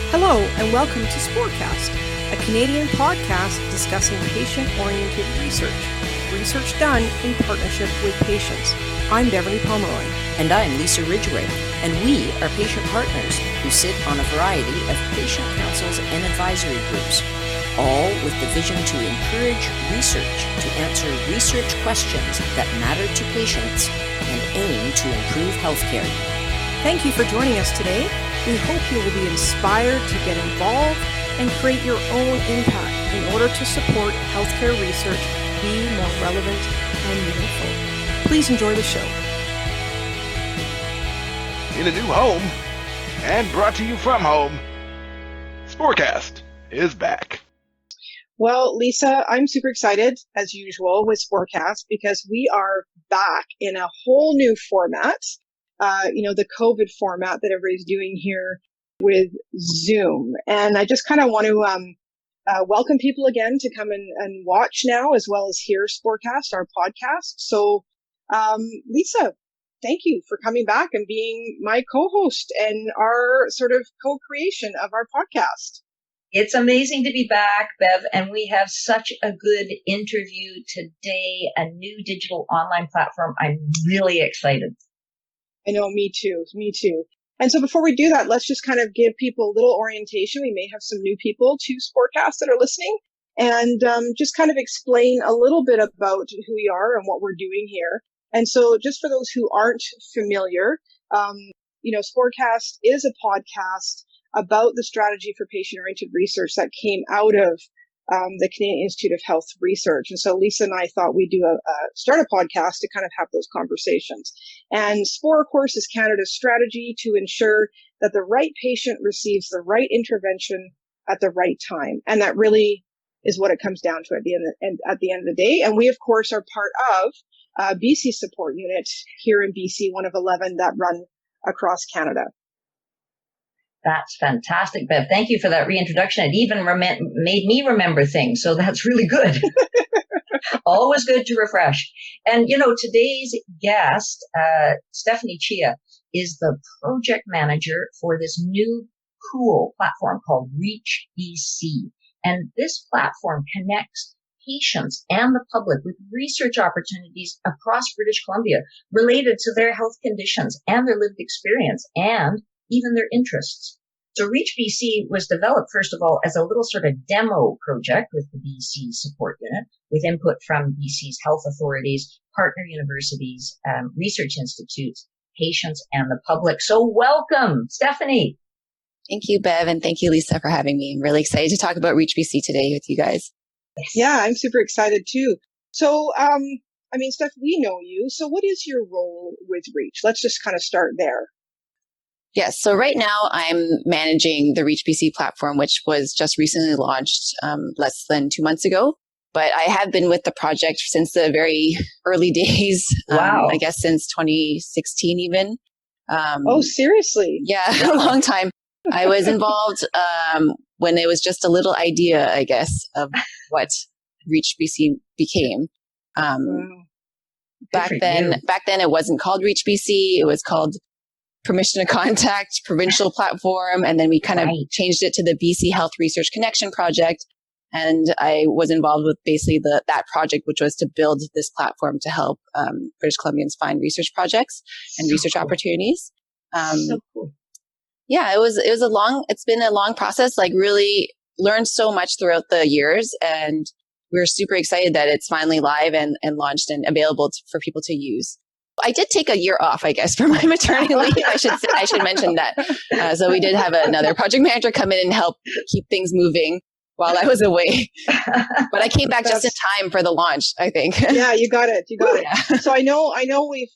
Hello and welcome to SPORcast, a Canadian podcast discussing patient-oriented research. Research done in partnership with patients. I'm Beverley Pomeroy. And I'm Lisa Ridgway, and we are patient partners who sit on a variety of patient councils and advisory groups, all with the vision to encourage research to answer research questions that matter to patients and aim to improve healthcare. Thank you for joining us today. We hope you will be inspired to get involved and create your own impact in order to support healthcare research be more relevant and meaningful. Please enjoy the show. In a new home, and brought to you from home, SPORcast is back. Well, Lisa, I'm super excited, as usual, with SPORcast because we are back in a whole new format. The COVID format that everybody's doing here with Zoom. And I just kind of want to welcome people again to come and watch now, as well as hear SPORcast, our podcast. So, Lisa, thank you for coming back and being my co-host and our sort of co-creation of our podcast. It's amazing to be back, Bev, and we have such a good interview today, a new digital online platform. I'm really excited. I know, me too. And so before we do that, let's just kind of give people a little orientation. We may have some new people to SPORcast that are listening, and just kind of explain a little bit about who we are and what we're doing here. And so just for those who aren't familiar, SPORcast is a podcast about the strategy for patient-oriented research that came out of the Canadian Institute of Health Research. And so Lisa and I thought we'd do start a podcast to kind of have those conversations. And SPOR, of course, is Canada's strategy to ensure that the right patient receives the right intervention at the right time. And that really is what it comes down to at the end of the day. And we, of course, are part of BC support unit here in BC, one of 11 that run across Canada. That's fantastic, Bev. Thank you for that reintroduction. It even made me remember things, so that's really good. Always good to refresh. And, today's guest, Stefanie Cheah, is the project manager for this new cool platform called Reach BC. And this platform connects patients and the public with research opportunities across British Columbia related to their health conditions and their lived experience and even their interests. So Reach BC was developed, first of all, as a little sort of demo project with the BC support unit, with input from BC's health authorities, partner universities, research institutes, patients, and the public. So welcome, Stefanie. Thank you, Bev, and thank you, Lisa, for having me. I'm really excited to talk about Reach BC today with you guys. Yes. Yeah, I'm super excited too. So, Steph, we know you. So what is your role with Reach? Let's just kind of start there. Yes. So right now I'm managing the Reach BC platform, which was just recently launched less than 2 months ago. But I have been with the project since the very early days. Wow. I guess since 2016 even. Oh, seriously? Yeah, a long time. I was involved when it was just a little idea, I guess, of what Reach BC became. Back then it wasn't called Reach BC. It was called Permission to Contact Provincial Platform. And then we kind of changed it to the BC Health Research Connection Project. And I was involved with basically that project, which was to build this platform to help British Columbians find research projects and research opportunities. So cool. Yeah, it's been a long process, like really learned so much throughout the years. And we're super excited that it's finally live and launched and available for people to use. I did take a year off, I guess, for my maternity leave. I should mention that. So we did have another project manager come in and help keep things moving while I was away. But I came back just in time for the launch, I think. Yeah, you got it. Yeah. So I know we've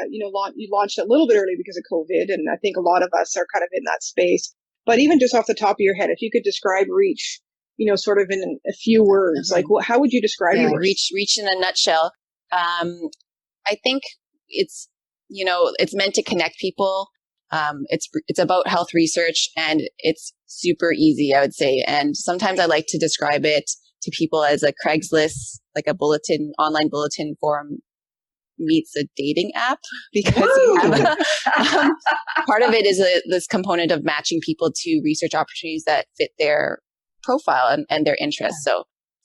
you launched a little bit early because of COVID, and I think a lot of us are kind of in that space. But even just off the top of your head, if you could describe Reach, sort of in a few words, like how would you describe it? Reach in a nutshell. I think it's meant to connect people. It's about health research, and it's super easy, I would say. And sometimes I like to describe it to people as a Craigslist, like a online bulletin forum meets a dating app because we have part of it is this component of matching people to research opportunities that fit their profile and their interests.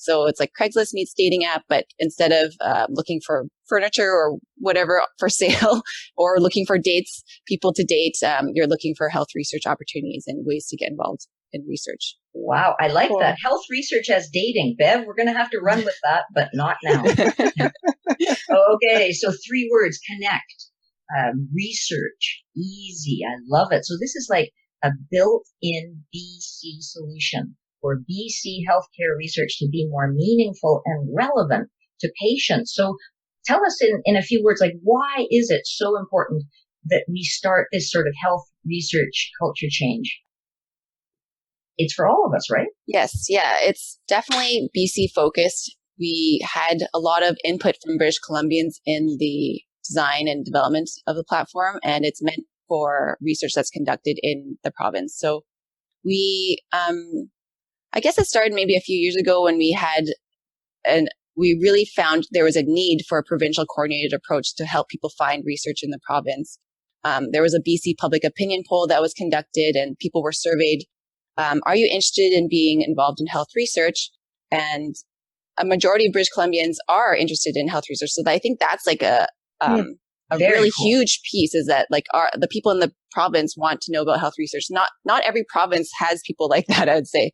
So it's like Craigslist meets dating app, but instead of looking for furniture or whatever for sale or looking for people to date, you're looking for health research opportunities and ways to get involved in research. Wow, I like that. Health research as dating. Bev, we're going to have to run with that, but not now. Okay, so 3 words: connect, research, easy. I love it. So this is like a built-in BC solution for BC healthcare research to be more meaningful and relevant to patients. So tell us in a few words, like, why is it so important that we start this sort of health research culture change? It's for all of us, right? Yes. Yeah. It's definitely BC focused. We had a lot of input from British Columbians in the design and development of the platform, and it's meant for research that's conducted in the province. So we, I guess it started maybe a few years ago when we really found there was a need for a provincial coordinated approach to help people find research in the province. There was a BC public opinion poll that was conducted and people were surveyed. Are you interested in being involved in health research? And a majority of British Columbians are interested in health research. So I think that's like a really cool, huge piece is that like the people in the province want to know about health research. Not every province has people like that, I would say.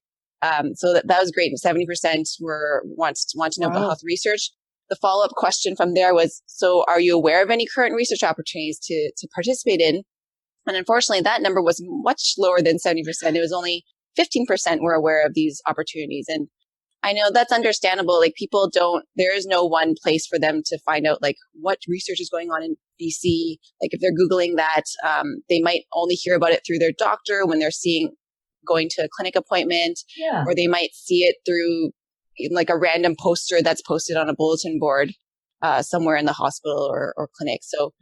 So that was great. 70% want to know about health research. The follow-up question from there was, so are you aware of any current research opportunities to participate in? And unfortunately, that number was much lower than 70%. It was only 15% were aware of these opportunities. And I know that's understandable. Like there is no one place for them to find out like what research is going on in BC. Like if they're Googling that, they might only hear about it through their doctor when they're going to a clinic appointment, or they might see it through like a random poster that's posted on a bulletin board somewhere in the hospital or clinic. So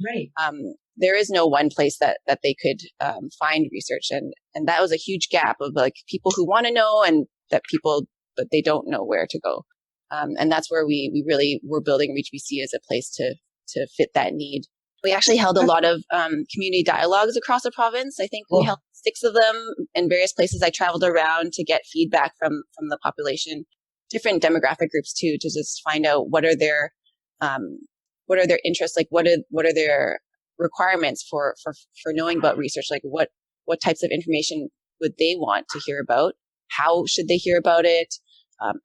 there is no one place that they could find research. And that was a huge gap of like people who want to know and but they don't know where to go. And that's where we really were building Reach BC as a place to fit that need. We actually held a lot of community dialogues across the province. I think we held 6 of them in various places. I traveled around to get feedback from the population, different demographic groups too, to just find out what are their interests, like what are their requirements for knowing about research, like what types of information would they want to hear about, how should they hear about it,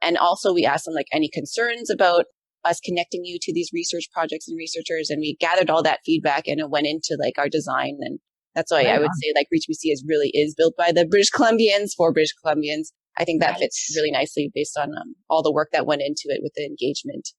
and also we asked them like any concerns about us connecting you to these research projects and researchers, and we gathered all that feedback and it went into like our design. And that's why I would say like Reach BC is built by the British Columbians for British Columbians. I think that fits really nicely based on all the work that went into it with the engagement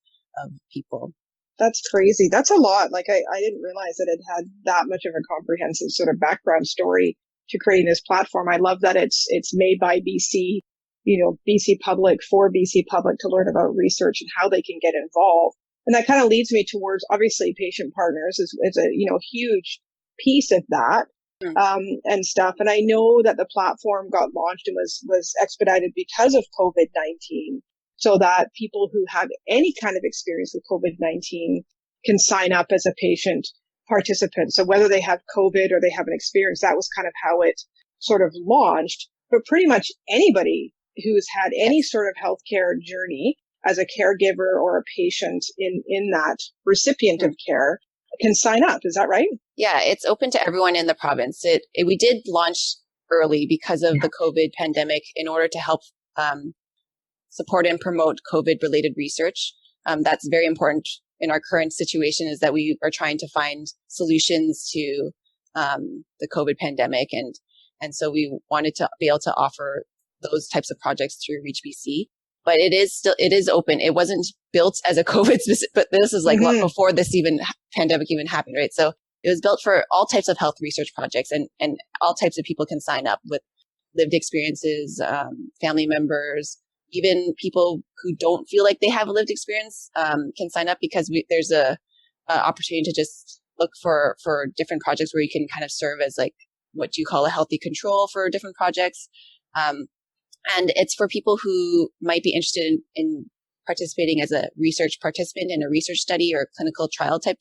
of people. That's crazy. That's a lot. Like I didn't realize that it had that much of a comprehensive sort of background story to creating this platform. I love that it's made by BC, BC Public for BC Public to learn about research and how they can get involved. And that kind of leads me towards obviously patient partners is a huge piece of that and stuff. And I know that the platform got launched and was expedited because of COVID-19. So that people who have any kind of experience with COVID-19 can sign up as a patient participant. So whether they have COVID or they have an experience, that was kind of how it sort of launched. But pretty much anybody who's had any sort of healthcare journey as a caregiver or a patient in that recipient of care can sign up. Is that right? Yeah, it's open to everyone in the province. We did launch early because of the COVID pandemic in order to help support and promote COVID-related research. That's very important in our current situation, is that we are trying to find solutions to the COVID pandemic. And so we wanted to be able to offer those types of projects through Reach BC. But it is open. It wasn't built as a COVID specific, but this is like before this pandemic even happened, right? So it was built for all types of health research projects, and all types of people can sign up with lived experiences, family members. Even people who don't feel like they have a lived experience can sign up, because there's a opportunity to just look for different projects where you can kind of serve as like what you call a healthy control for different projects. And it's for people who might be interested in participating as a research participant in a research study or clinical trial type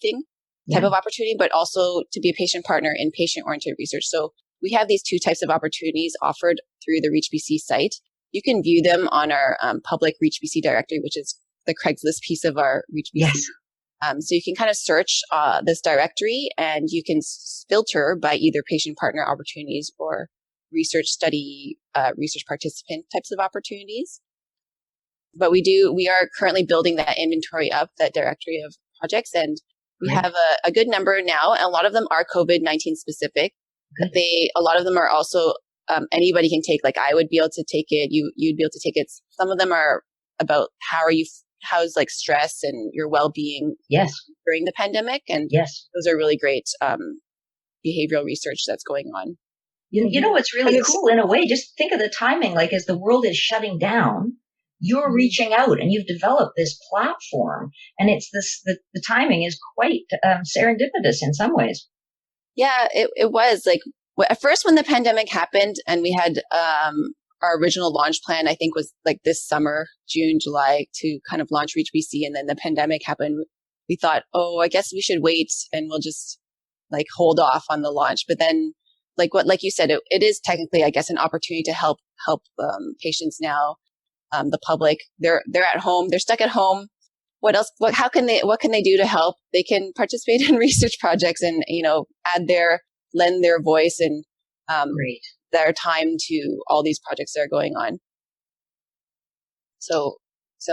of opportunity, but also to be a patient partner in patient-oriented research. So we have these two types of opportunities offered through the ReachBC site. You can view them on our public ReachBC directory, which is the Craigslist piece of our ReachBC. Yes. So you can kind of search this directory, and you can filter by either patient partner opportunities or research study, research participant types of opportunities. But we are currently building that inventory up, that directory of projects, and we have a good number now. A lot of them are COVID-19 specific. A lot of them are also anybody can take. Like I would be able to take it. You'd be able to take it. Some of them are about how's like stress and your well-being during the pandemic, and those are really great behavioral research that's going on. You know what's really cool in a way? Just think of the timing. Like as the world is shutting down, you're reaching out and you've developed this platform, and it's the timing is quite serendipitous in some ways. Yeah, it was like at first when the pandemic happened and we had our original launch plan, I think was like this summer, June, July, to kind of launch ReachBC, and then the pandemic happened. We thought, I guess we should wait and we'll just like hold off on the launch. But then like you said, it is technically, I guess, an opportunity to help patients now. The public, they're at home, they're stuck at home. What else? What can they do to help? They can participate in research projects and, lend their voice and, their time to all these projects that are going on. So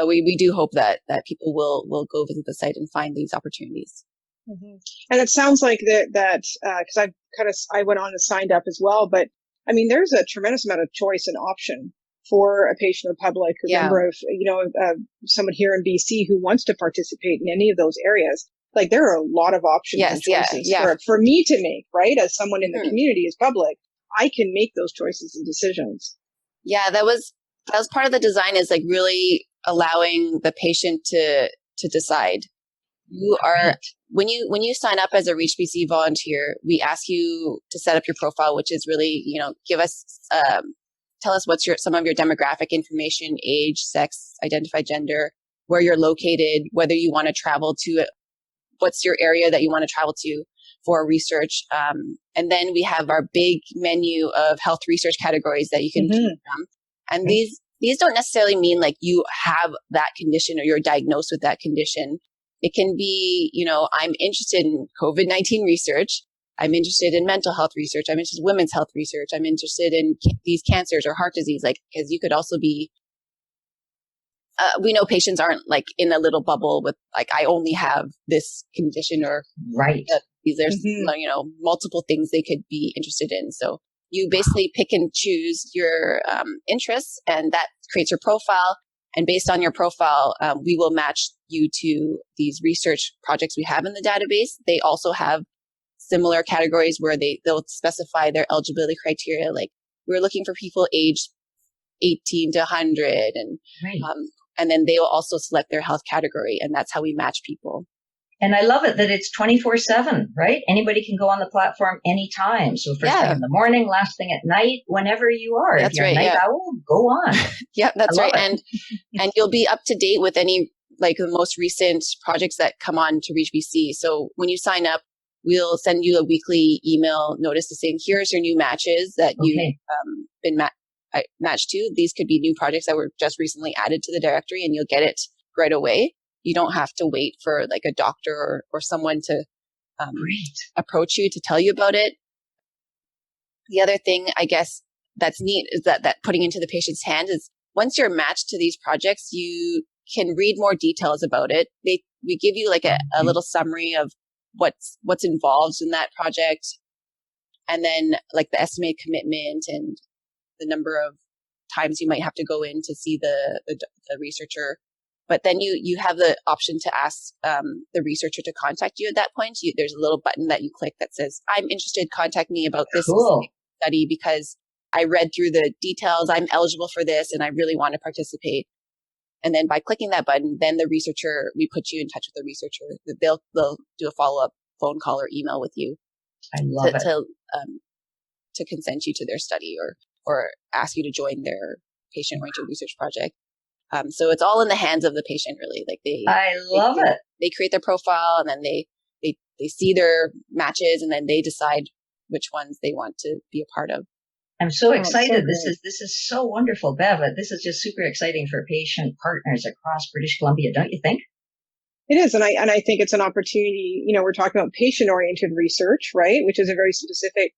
we do hope that people will go visit the site and find these opportunities. Mm-hmm. And it sounds like that because I went on and signed up as well, but I mean, there's a tremendous amount of choice and option for a patient or public or member of, someone here in BC who wants to participate in any of those areas. Like there are a lot of options and choices for me to make, right? As someone in the community, as public, I can make those choices and decisions. Yeah, that was part of the design, is like really allowing the patient to decide. You are, when you sign up as a ReachBC volunteer, we ask you to set up your profile, which is really, give us, tell us what's some of your demographic information, age, sex, identified gender, where you're located, whether you want to travel to, what's your area that you want to travel to for research. And then we have our big menu of health research categories that you can choose from. And these don't necessarily mean like you have that condition or you're diagnosed with that condition. It can be, I'm interested in COVID-19 research. I'm interested in mental health research. I'm interested in women's health research. I'm interested in these cancers or heart disease, because you could also be, we know patients aren't like in a little bubble with like, I only have this condition or there's, multiple things they could be interested in. So you basically pick and choose your interests, and that creates your profile. And based on your profile, we will match you to these research projects we have in the database. They also have similar categories where they'll specify their eligibility criteria. Like we're looking for people aged 18 to 100, and then they will also select their health category, and that's how we match people. And I love it that it's 24/7, right? Anybody can go on the platform anytime. So first thing in the morning, last thing at night, whenever you are. That's if you're a night owl, go on. Yep, that's right. And you'll be up to date with any like the most recent projects that come on to ReachBC. So when you sign up, we'll send you a weekly email notice to saying, here's your new matches that you've been matched to. These could be new projects that were just recently added to the directory, and you'll get it right away. You don't have to wait for like a doctor or someone to approach you to tell you about it. The other thing, I guess, that's neat is that putting into the patient's hand is once you're matched to these projects, you can read more details about it. We give you like a little summary of what's involved in that project, and then like the estimated commitment and the number of times you might have to go in to see the researcher. But then you have the option to ask the researcher to contact you at that point. There's a little button that you click that says, I'm interested, contact me about this study because I read through the details, I'm eligible for this, and I really want to participate. And then by clicking that button, then we put you in touch with the researcher. They'll do a follow-up phone call or email with you. I love it. To consent you to their study or ask you to join their patient-oriented research project. So it's all in the hands of the patient, really. Like I love it. They create their profile, and then they see their matches, and then they decide which ones they want to be a part of. I'm so excited. So This is so wonderful, Bev. This is just super exciting for patient partners across British Columbia, don't you think? It is. And I think it's an opportunity. We're talking about patient-oriented research, right? Which is a very specific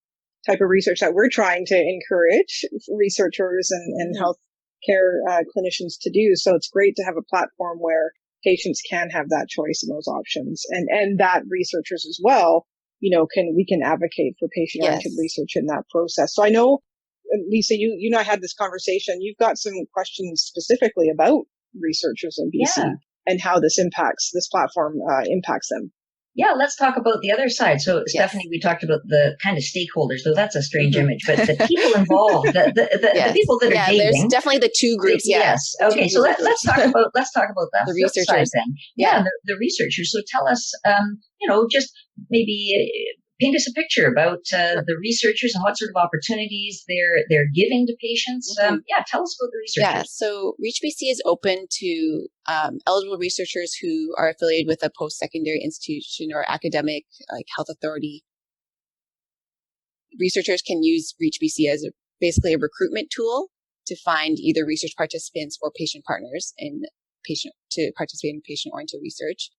type of research that we're trying to encourage researchers and healthcare clinicians to do. So it's great to have a platform where patients can have that choice and those options, and that researchers as well, we can advocate for patient-oriented research in that process. So I know, Lisa, you and I had this conversation. You've got some questions specifically about researchers in BC and how this platform impacts them. Yeah, let's talk about the other side. So, Stefanie, we talked about the kind of stakeholders, though that's a strange image, but the people involved, the people that are dating. There's definitely the two groups. Yes. Okay. So let's talk about that. The researchers then. The researchers. So tell us, just maybe paint us a picture about the researchers and what sort of opportunities they're giving to patients. Tell us about the researchers. Yeah, so ReachBC is open to eligible researchers who are affiliated with a post-secondary institution or academic health authority. Researchers can use ReachBC as basically a recruitment tool to find either research participants or patient partners to participate in patient-oriented research.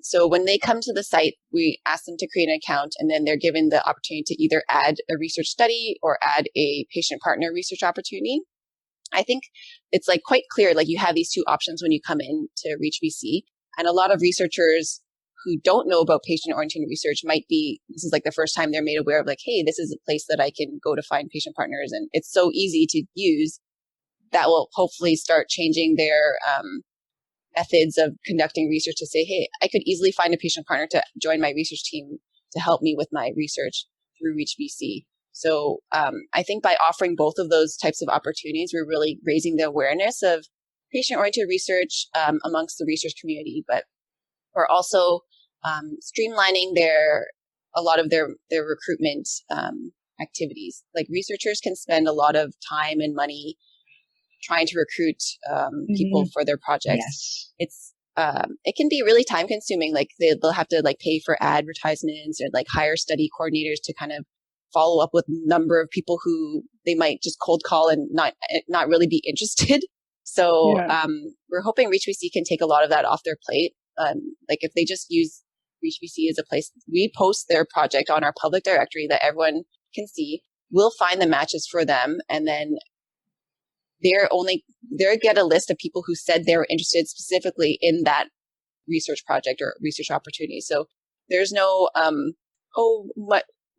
So when they come to the site, we ask them to create an account, and then they're given the opportunity to either add a research study or add a patient partner research opportunity. I think it's quite clear, you have these two options when you come in to ReachBC, and a lot of researchers who don't know about patient-oriented research this is the first time they're made aware of hey, this is a place that I can go to find patient partners, and it's so easy to use. That will hopefully start changing their, methods of conducting research to say, hey, I could easily find a patient partner to join my research team to help me with my research through ReachBC. So I think by offering both of those types of opportunities, we're really raising the awareness of patient-oriented research amongst the research community, but we're also streamlining a lot of their recruitment activities. Researchers can spend a lot of time and money trying to recruit people for their projects. Yes. It can be really time consuming. They'll have to pay for advertisements or hire study coordinators to kind of follow up with a number of people who they might just cold call and not really be interested. So we're hoping ReachBC can take a lot of that off their plate. If they just use ReachBC as a place, we post their project on our public directory that everyone can see. We'll find the matches for them, and then they'll get a list of people who said they were interested specifically in that research project or research opportunity. So there's no,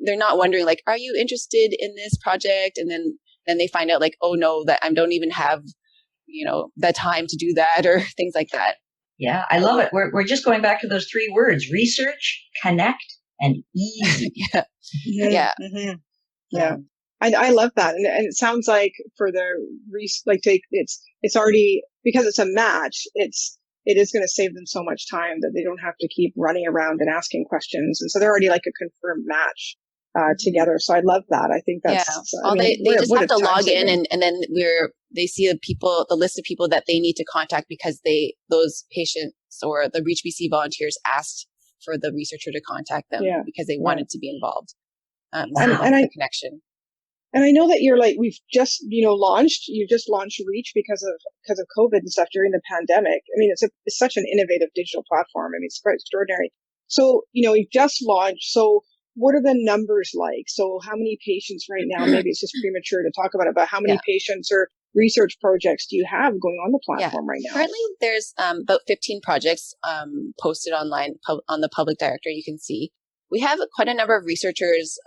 they're not wondering are you interested in this project? And then they find out oh no, that I don't even have, the time to do that or things like that. Yeah, I love it. We're just going back to those three words: research, connect, and easy. Yeah. Mm-hmm. Yeah. I love that. And it sounds like for the it's already, because it's a match, it is going to save them so much time that they don't have to keep running around and asking questions. And so they're already a confirmed match together. So I love that. I think that's, they just have to log in and then they see the list of people that they need to contact because those patients or the ReachBC volunteers asked for the researcher to contact them because they wanted to be involved. The connection. And I know that you've just, you just launched Reach because of COVID and stuff during the pandemic. I mean, it's such an innovative digital platform. I mean, it's quite extraordinary. So, you've just launched. So what are the numbers like? So how many patients right now, maybe it's just premature to talk about it, but how many patients or research projects do you have going on the platform right now? Currently, there's about 15 projects posted online on the public directory. You can see we have quite a number of researchers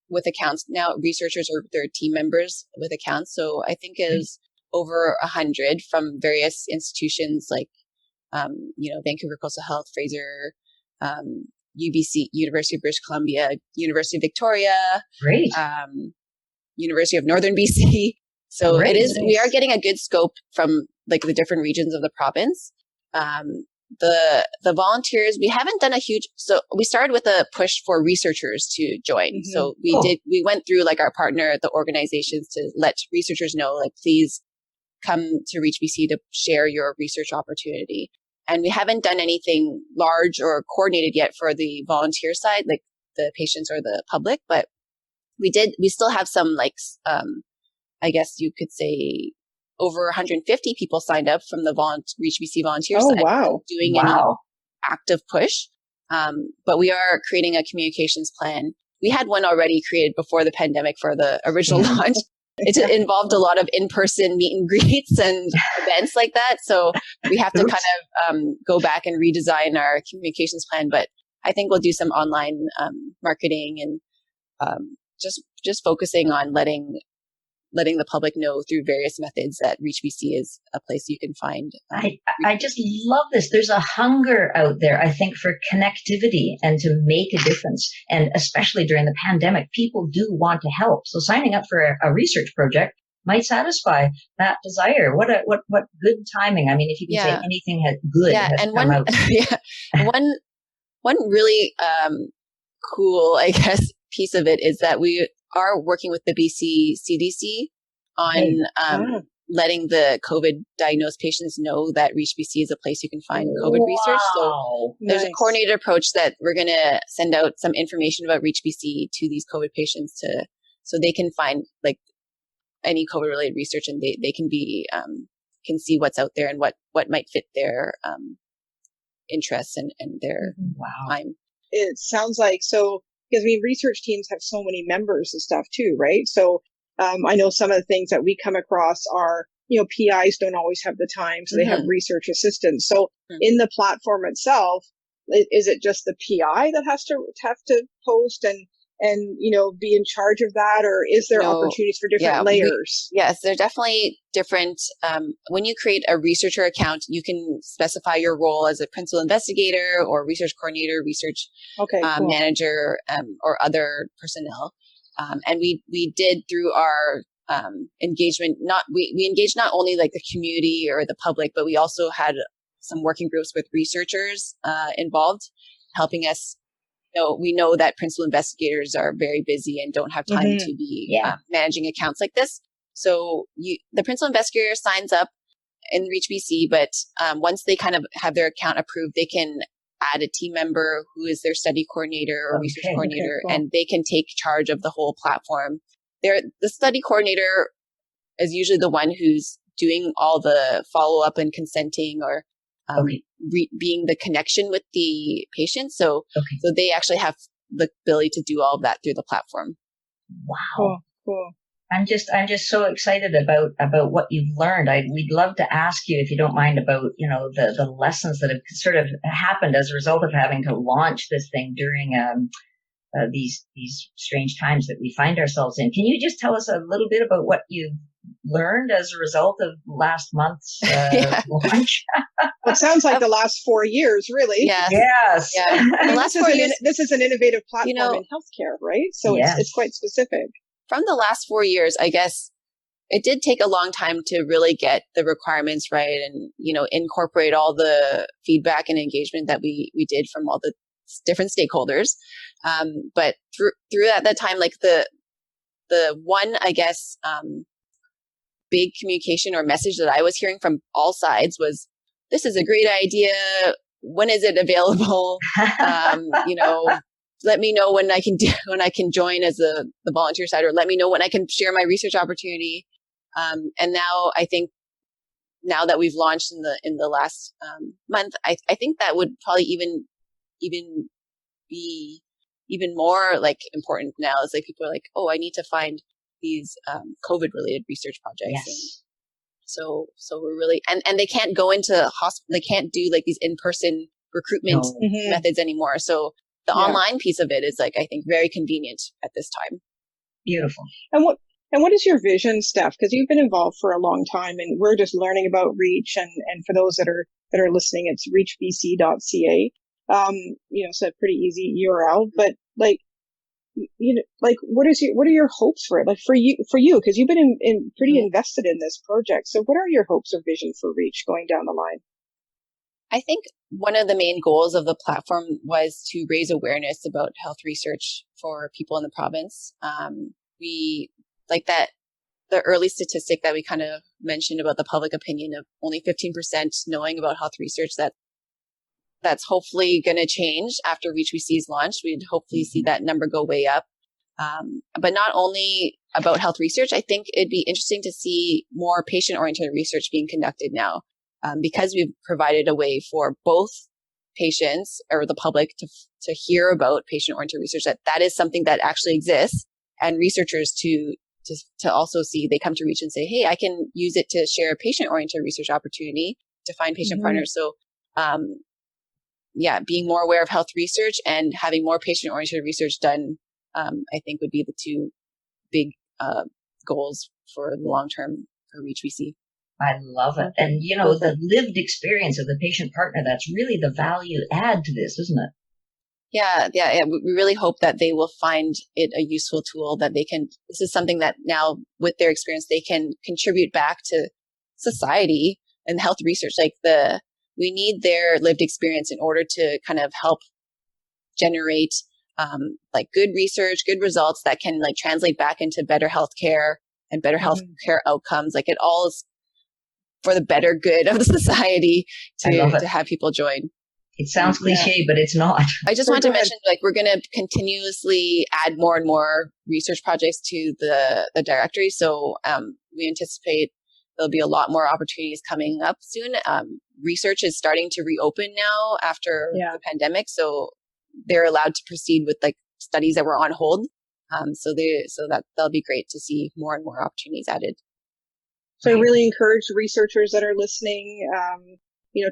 with accounts now. Researchers or their team members with accounts. So I think it is over 100 from various institutions like Vancouver Coastal Health, Fraser, UBC, University of British Columbia, University of Victoria, great, University of Northern BC. So great. We are getting a good scope from the different regions of the province. The volunteers, we haven't done so we started with a push for researchers to join. Mm-hmm. So we went through our partner, the organizations, to let researchers know, please come to Reach BC to share your research opportunity. And we haven't done anything large or coordinated yet for the volunteer side, like the patients or the public, but we still have some I guess you could say over 150 people signed up from the Reach BC volunteer side. Wow. Doing any active push. But we are creating a communications plan. We had one already created before the pandemic for the original launch. It involved a lot of in-person meet and greets and events like that. So we have to kind of go back and redesign our communications plan. But I think we'll do some online marketing and just focusing on letting the public know through various methods that Reach BC is a place you can find. I just love this. There's a hunger out there, I think, for connectivity and to make a difference. And especially during the pandemic, people do want to help. So signing up for a research project might satisfy that desire. What good timing. I mean, if you can say anything good has come out. One really cool, I guess, piece of it is that we are working with the BC CDC on letting the COVID diagnosed patients know that Reach BC is a place you can find COVID research. So there's a coordinated approach that we're going to send out some information about Reach BC to these COVID patients so they can find like any COVID related research and they can be can see what's out there and what might fit their interests and their time. It sounds like so. Because research teams have so many members and stuff too, right? So I know some of the things that we come across are, PIs don't always have the time, so they have research assistants. So in the platform itself, is it just the PI that have to post and be in charge of that, or is there opportunities for different layers? Yes, there are definitely different. When you create a researcher account, you can specify your role as a principal investigator or research coordinator, research manager, or other personnel. And we did through our engagement. We engaged not only like the community or the public, but we also had some working groups with researchers involved, helping us. We know that principal investigators are very busy and don't have time to be managing accounts like this. So the principal investigator signs up in Reach BC, but once they kind of have their account approved, they can add a team member who is their study coordinator or research coordinator, and they can take charge of the whole platform. The study coordinator is usually the one who's doing all the follow-up and consenting or being the connection with the patient. So they actually have the ability to do all of that through the platform. Wow. Cool. I'm just so excited about what you've learned. We'd love to ask you, if you don't mind, about, the lessons that have sort of happened as a result of having to launch this thing during, these strange times that we find ourselves in. Can you just tell us a little bit about what you've learned as a result of last month's launch? It sounds like the last 4 years, really. Yes. Yeah. The last 4 years, this is an innovative platform in healthcare, right? So it's quite specific. From the last 4 years, I guess it did take a long time to really get the requirements right and, incorporate all the feedback and engagement that we did from all the different stakeholders. But through that time, like the one, I guess, big communication or message that I was hearing from all sides was, this is a great idea. When is it available? Let me know when I can join as the volunteer side, or let me know when I can share my research opportunity. And now I think now that we've launched in the last month, I think that would probably even be even more like important now. Is like people are like, oh, I need to find these COVID related research projects. Yes. And so we're really and they can't go into hospital. They can't do like these in-person recruitment methods anymore. So the online piece of it is like, I think, very convenient at this time. Beautiful. And what is your vision, Steph? Because you've been involved for a long time, and we're just learning about Reach. And for those that are listening, it's reachbc.ca. So a pretty easy URL. But what are your hopes for it? Like for you, because you've been pretty invested in this project. So what are your hopes or vision for Reach going down the line? I think one of the main goals of the platform was to raise awareness about health research for people in the province. We like that the early statistic that we kind of mentioned about the public opinion of only 15% knowing about health research, that's hopefully going to change after ReachBC is launched. We'd hopefully see that number go way up. But not only about health research, I think it'd be interesting to see more patient-oriented research being conducted now, because we've provided a way for both patients or the public to hear about patient-oriented research, that is something that actually exists, and researchers to also see. They come to Reach and say, hey, I can use it to share a patient-oriented research opportunity to find patient partners. So, being more aware of health research and having more patient-oriented research done, I think would be the two big goals for the long term for ReachBC. I love it. And, the lived experience of the patient partner, that's really the value add to this, isn't it? Yeah. We really hope that they will find it a useful tool that this is something that now with their experience, they can contribute back to society and health research. We need their lived experience in order to kind of help generate good research, good results that can translate back into better healthcare and better healthcare outcomes. It all is for the better good of the society to have people join. It sounds cliche, but it's not. I just want to mention, we're going to continuously add more and more research projects to the directory. So we anticipate there'll be a lot more opportunities coming up soon. Research is starting to reopen now after the pandemic. So they're allowed to proceed with studies that were on hold. So that'll be great to see more and more opportunities added. So I really encourage researchers that are listening,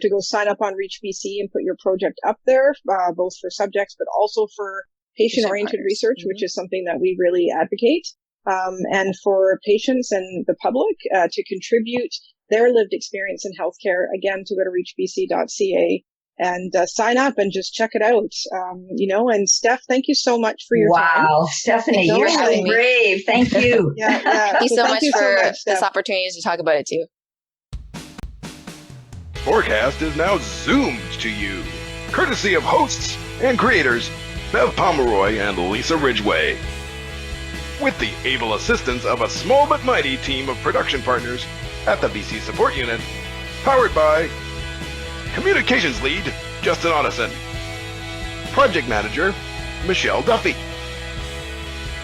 to go sign up on ReachBC and put your project up there, both for subjects, but also for patient-oriented research, which is something that we really advocate, and for patients and the public to contribute their lived experience in healthcare. Again, to go to reachbc.ca and sign up and just check it out. And Steph, thank you so much for your time. Wow, Stefanie, you're so brave. Thank you. Thank you so much for this opportunity to talk about it too. SPORcast is now zoomed to you, courtesy of hosts and creators Bev Pomeroy and Lisa Ridgway. With the able assistance of a small but mighty team of production partners at the BC Support Unit, powered by Communications Lead, Justin Otteson, Project Manager, Michelle Duffy,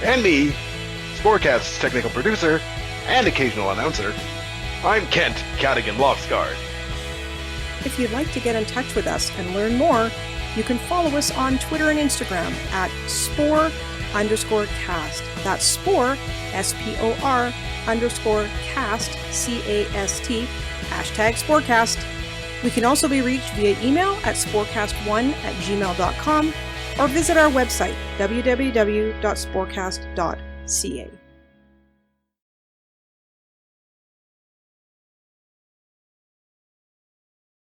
and me, SPORcast's technical producer and occasional announcer, I'm Kent Cadigan Lofsgaard. If you'd like to get in touch with us and learn more, you can follow us on Twitter and Instagram at @SPOR_cast. That's SPOR, SPOR _cast, CAST, #SPORcast. We can also be reached via email at sporcast1@gmail.com or visit our website, www.sporcast.ca.